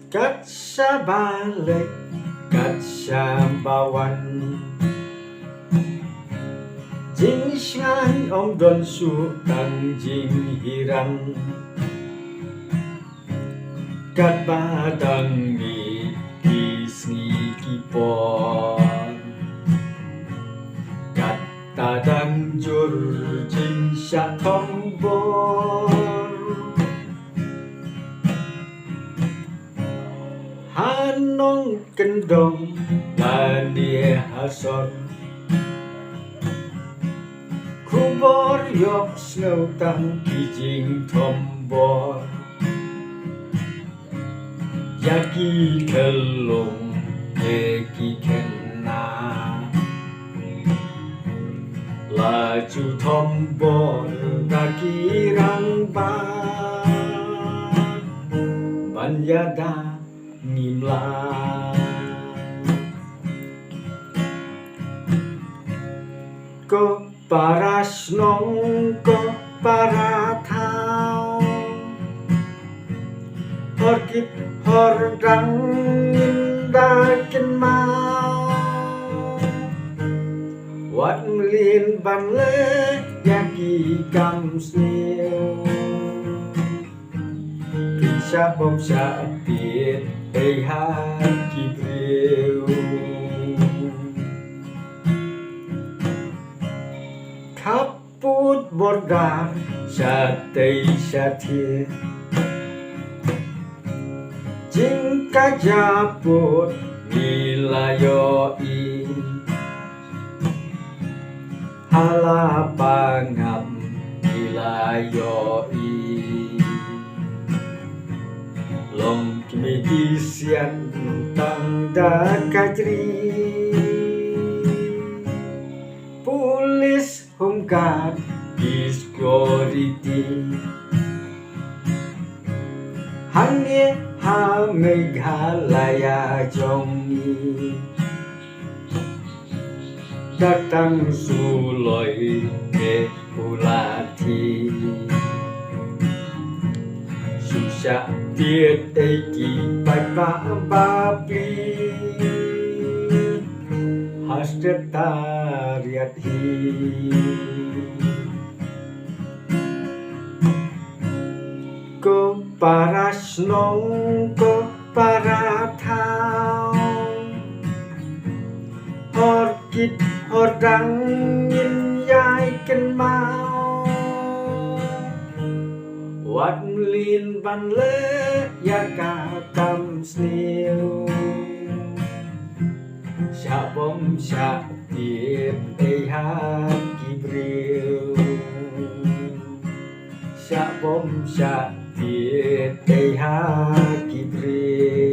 Kaca balik, kaca bawan Jing ngai om don su tang jing hiran Kat badang mi kisni kipon Kat tadang jur jing sya tombor Hanong kendong lani hasor Kubor yok snow tang kijing tombor Yaki kelong eki kena Laju tombor kaki rangba Banyada Nimla Ko paras nong ko para thao Horkip hordang indakin mau Wat lin ban le yaki kam sniu Kisah bom sakit Ei haki breu Kaput bordar Satay satir Jingka japut Nilayoi Halapangam Nilayoi Long kimedisian tanda kajri Pulis humkat diskoriti Hanye ha meghalaya jongi Datang suloi ke ulati Susah tiết eki bạch ba pi Hasretariat hi Ko paras nong ko para thao Horkit hordang yin yai ken mau Wat lin ban le yaka kam sniu Sya bom sya tiết ei haki breu Sya bom sya tiết ei haki breu